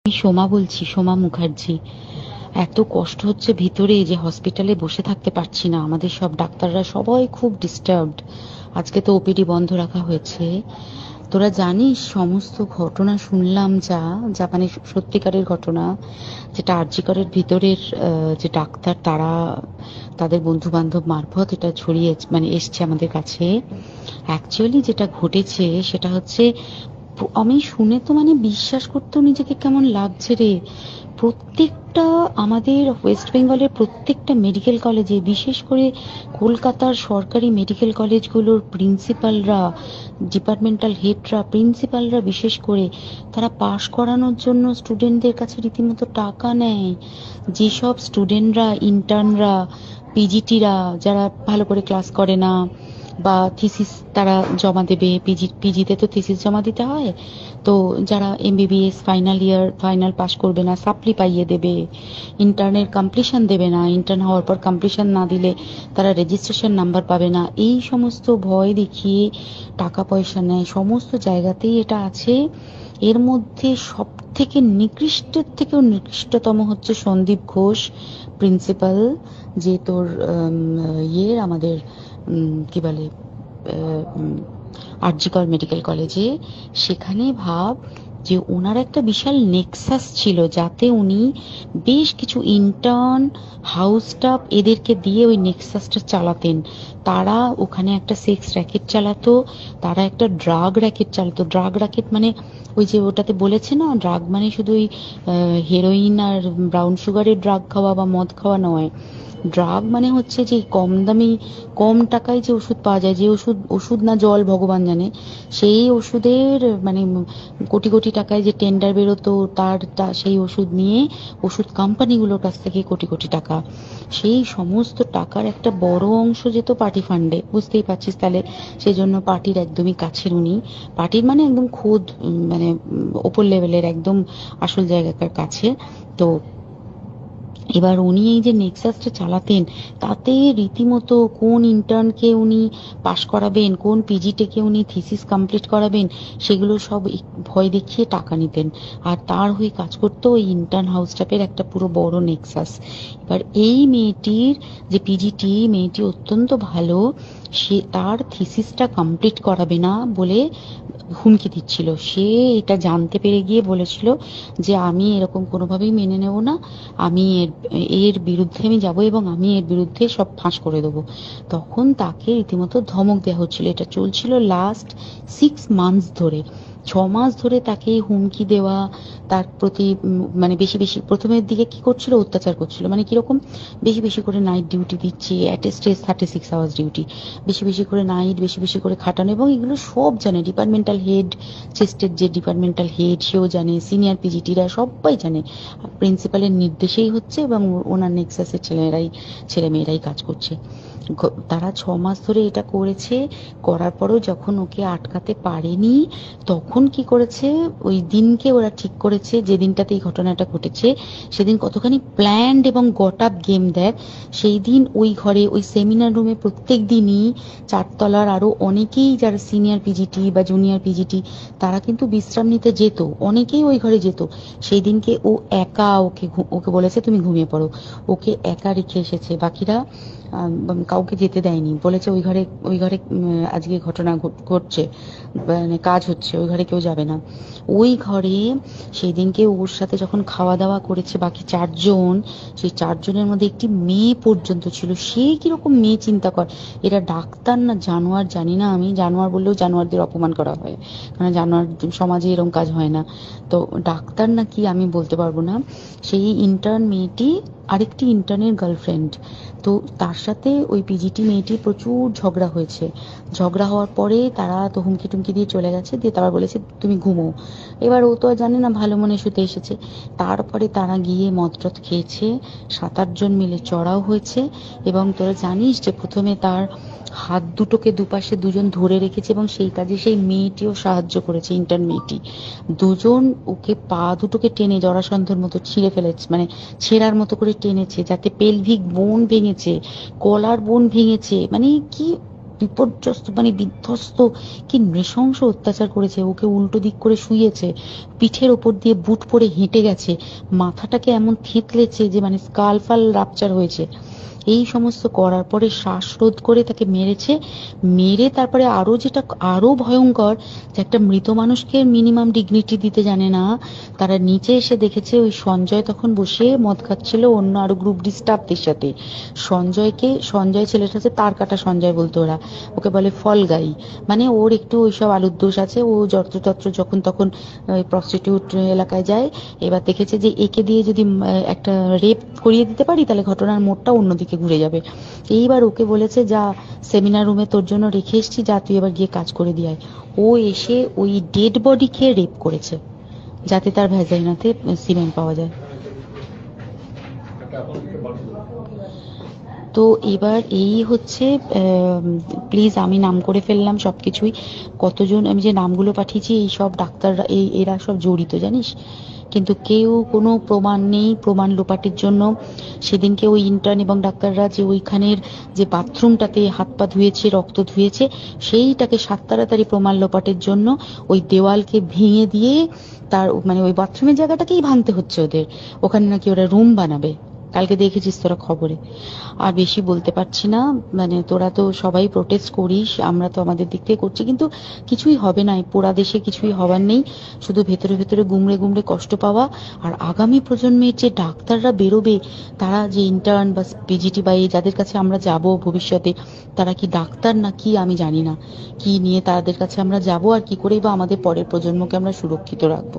আমি সোমা বলছি, সোমা মুখার্জি। এত কষ্ট হচ্ছে ভিতরে যে হসপিটালে বসে থাকতে পারছি না। আমাদের সব ডাক্তাররা সবাই খুব ডিস্টার্বড। আজকে তো ওপিডি বন্ধ রাখা হয়েছে। তোরা জানিস সমস্ত ঘটনা শুনলাম, যা মানে সত্যিকারের ঘটনা, যেটা আরজি করের ভিতরের যে ডাক্তার তারা তাদের বন্ধু বান্ধব মারফত এটা ছড়িয়ে মানে এসছে আমাদের কাছে। অ্যাকচুয়ালি যেটা ঘটেছে সেটা হচ্ছে, আমি শুনে তো মানে বিশ্বাস করতেও নিজেকে কেমন লাগছে রে। প্রত্যেকটা আমাদের ওয়েস্ট বেঙ্গলের প্রত্যেকটা মেডিকেল কলেজে, বিশেষ করে কলকাতার সরকারি মেডিকেল কলেজগুলোর প্রিন্সিপালরা, ডিপার্টমেন্টাল হেডরা, প্রিন্সিপালরা বিশেষ করে, তারা পাশ করানোর জন্য স্টুডেন্টদের কাছে রীতিমতো টাকা নেয়। যেসব স্টুডেন্টরা, ইন্টার্নরা, পিজিটিরা যারা ভালো করে ক্লাস করে না বা থিসিস তারা জমা দেবে, পিজিতে তো থিসিস জমা দিতে হয়, তো যারা MBBS final year final pass করবে না সাপ্লি পাইয়ে দেবে, ইন্টার্নের কমপ্লিশন দেবে না, ইন্টার্ন হওয়ার পর কমপ্লিশন না দিলে তারা রেজিস্ট্রেশন নাম্বার পাবে না, এই সমস্ত ভয় দেখিয়ে টাকা পয়সা নেয়। সমস্ত জায়গাতেই এটা আছে। এর মধ্যে সব থেকে নিকৃষ্টের থেকেও নিকৃষ্টতম হচ্ছে সন্দীপ ঘোষ, প্রিন্সিপাল, যে তোর আমাদের কি বলে আরজি কর মেডিকেল কলেজে। সেখানে ভাব যে ওনার একটা বিশাল নেক্সাস ছিল, যাতে উনি বেশ কিছু ইন্টার্ন, হাউস স্টাফ এদেরকে দিয়ে ওই নেক্সাসটা চালাতেন। তারা ওখানে একটা সেক্স র্যাকেট চালাতো, তারা একটা ড্রাগ র্যাকেট চালাতো। ড্রাগ র্যাকেট মানে ওই যে ওটাতে বলেছে না, ড্রাগ মানে শুধু ওই হেরোইন আর ব্রাউন সুগারের ড্রাগ খাওয়া বা মদ খাওয়া নয়। ড্রাগ মানে হচ্ছে যে কম দামি, কম টাকায় যে ওষুধ পাওয়া যায়, যে ওষুধ, ওষুধ না জল ভগবান জানে, সেই ওষুধের মানে কোটি কোটি টাকায় যে টেন্ডার বেরোতো, সেই ওষুধ নিয়ে ওষুধ কোম্পানিগুলোর কাছ থেকে কোটি কোটি টাকা, সেই সমস্ত টাকার একটা বড় অংশ যেত পার্টি ফান্ডে। বুঝতেই পারছিস তাহলে। সেই জন্য পার্টির একদমই কাছের উনি, পার্টির মানে একদম খোদ মানে ওপর লেভেলের একদম আসল জায়গাকার কাছে। তো এবার উনি এই যে নেক্সাসটা চালাতেন, তাতে রীতিমতো কোন ইন্টার্নকে উনি পাশ করাবেন, কোন পিজিটিকে উনি থিসিস কমপ্লিট করাবেন, সেগুলো সব ভয় দেখিয়ে টাকা নিতেন। আর তার হয়ে কাজ করতো ওই ইন্টার্ন হাউস স্টাফের একটা পুরো বড় নেক্সাস। এবার এই মেয়েটির যে পিজিটি, মেয়েটি অত্যন্ত ভালো, সে তার থিসিসটা কমপ্লিট করাবে না বলে হুমকি দিচ্ছিল। সে এটা জানতে পেরে গিয়ে বলেছিল যে আমি এরকম কোনোভাবেই মেনে নেব না, আমি এর বিরুদ্ধে আমি যাব এবং আমি এর বিরুদ্ধে সব ফাঁস করে দেবো। তখন তাকে রীতিমতো ধমক দেওয়া হচ্ছিল। এটা চলছিল লাস্ট 6 মান্থস ধরে। 6 মাস ধরে তাকে হুমকি দেওয়া, তার প্রতি মানে বেশি বেশি প্রথমের দিকে কি করছিল, অত্যাচার করছিল। মানে কিরকম, বেশি বেশি করে নাইট ডিউটি দিচ্ছে, at a stress 36 hours duty, বেশি বেশি করে নাইট, বেশি বেশি করে খাটানো। এবং এগুলো সব জানে ডিপার্টমেন্টাল হেড, চেস্টের যে ডিপার্টমেন্টাল হেড সেও জানে, সিনিয়র পিজিটিরা সবাই জানে। প্রিন্সিপালের নির্দেশেই হচ্ছে এবং ওনার নেক্সাসের ছেলেমেয়েরাই কাজ করছে। তারা 6 মাস ধরে এটা করেছে। করার পরও যখন ওকে আটকাতে পারেনি, তখন কি করেছে, ওই দিনকে ওরা ঠিক করেছে, যে দিনটাতে এই ঘটনাটা ঘটেছে, সেদিন কতখানি প্ল্যান্ড এবং গট আপ গেম দেখ। সেই দিন ওই ঘরে, ওই সেমিনার রুমে প্রত্যেক দিনই 4 তলার আরো অনেকেই যারা সিনিয়র পিজিটি বা জুনিয়র পিজিটি, তারা কিন্তু বিশ্রাম নিতে যেত, অনেকেই ওই ঘরে যেত। সেই দিনকে ও একা, ওকে বলেছে তুমি ঘুমিয়ে পড়ো, ওকে একা রেখে এসেছে। বাকিরা কাউকে যেতে দেয়নি, বলেছে ওই ঘরে আজকে ঘটনা ঘটছে, মানে কাজ হচ্ছে, ওই ঘরে কেউ যাবে না। ওই ঘরে সেই দিনকে ওর সাথে যখন খাওয়া দাওয়া করেছে বাকি 4 জন, সেই 4 জনের মধ্যে একটি মেয়ে পর্যন্ত ছিল। সে কিরকম মেয়ে চিন্তা কর। এরা ডাক্তার না জানোয়ার জানি না, আমি জানোয়ার বললেও জানোয়ারদের অপমান করা হয়, কারণ জানোয়ার সমাজে এরকম কাজ হয় না। তো ডাক্তার না কি আমি বলতে পারবো না। সেই ইন্টার্ন মেয়েটি আরেকটি ইন্টার্নের গার্লফ্রেন্ড। তো তার সাথে ওই পিজিটি মেয়েটি প্রচুর ঝগড়া হয়েছে। ঝগড়া হওয়ার পরে তারা তো হুমকি টুমকি দিয়ে চলে গেছে, দিয়ে তারপর বলেছে তুমি ঘুমো। এবার ও তো আর জানে না, ভালো মনে শুতে এসেছে। তারপরে তারা গিয়ে মদটদ খেয়েছে, 7-8 জন মিলে চড়াও হয়েছে। এবং তোরা জানিস যে প্রথমে তার হাত দুটোকে দুপাশে 2 জন ধরে রেখেছে এবং সেই কাজে সেই মেয়েটিও সাহায্য করেছে, ইন্টার্ন মেয়েটি। 2 জন ওকে পা দুটোকে টেনে জরাসন্ধের মতো ছিঁড়ে ফেলেছে, মানে ছেঁড়ার মতো করে টেনেছে, যাতে পেলভিক বোন ভেঙেছে, গলার বোন ভেঙেছে। মানে কি বিপর্যস্ত, মানে বিধ্বস্ত, কি নৃশংস অত্যাচার করেছে। ওকে উল্টো দিক করে শুইয়েছে, পিঠের ওপর দিয়ে বুট পরে হেঁটে গেছে, মাথাটাকে এমন থেতলেছে যে মানে স্কাল ফাল রাপচার হয়েছে। এই সমস্ত করার পরে শ্বাসরোধ করে তাকে মেরেছে। মেরে তারপরে আরো যেটা আরো ভয়ঙ্কর, যে একটা মৃত মানুষকে মিনিমাম ডিগনিটি দিতে জানে না, তারা নিচে এসে দেখেছে ওই সঞ্জয় তখন বসে মদ খাচ্ছিল অন্য আরো গ্রুপ ডি স্টাফদের সাথে। সঞ্জয় ছেলেটা হচ্ছে তার কাটা সঞ্জয় বলতো ওরা, ওকে বলে ফল গাই, মানে ওর একটু ওইসব আলুর দোষ আছে, ও যত্রতত্র যখন তখন প্রস্টিটিউট এলাকায় যায়। এবার দেখেছে যে একে দিয়ে যদি একটা রেপ করিয়ে দিতে পারি তাহলে ঘটনার মোড়টা অন্যদিকে ঘুরে যাবে। এইবার ওকে বলেছে, যা সেমিনার রুমে তোর জন্য রেখে এসছি, যা তুই এবার গিয়ে কাজ করে দিয়ে আয়। ও এসে ওই ডেড বডি খেয়ে রেপ করেছে, যাতে তার ভ্যাজাইনাতে সিমেন্ট পাওয়া যায়। তো এবার এই হচ্ছে, প্লিজ আমি নাম করে ফেললাম সবকিছুই, কতজন আমি যে নামগুলো পাঠিয়েছি এই সব ডাক্তাররা, এরা সব জড়িত জানিস, কিন্তু কেউ কোনো প্রমাণ নেই। প্রমাণ লোপাটের জন্য সেদিনকে ওই ইন্টার্ন এবং ডাক্তাররা যে ওইখানের যে বাথরুমটাতে হাত পা ধুয়েছে, রক্ত ধুয়েছে, সেইটাকে সাত তাড়াতাড়ি প্রমাণ লোপাটের জন্য ওই দেওয়ালকে ভেঙে দিয়ে তার মানে ওই বাথরুমের জায়গাটাকেই ভাঙতে হচ্ছে ওদের। ওখানে নাকি ওরা রুম বানাবে, কালকে দেখেছিস তোরা খবরে। আর বেশি বলতে পারছি না, মানে তোরা তো সবাই প্রোটেস্ট করিস, আমরা তো আমাদের দিক থেকে করছি, কিন্তু কিছুই হবে না, এই পোড়া দেশে কিছুই হবার নেই, শুধু ভেতরে ভেতরে গুমড়ে গুমড়ে কষ্ট পাওয়া। আর আগামী প্রজন্মের যে ডাক্তাররা বেরোবে, তারা যে ইন্টার্ন বা পিজিটি বা এই যাদের কাছে আমরা যাব ভবিষ্যতে, তারা কি ডাক্তার না কি আমি জানি না, কি নিয়ে তাদের কাছে আমরা যাব আর কি করেই বা আমাদের পরের প্রজন্মকে আমরা সুরক্ষিত রাখবো।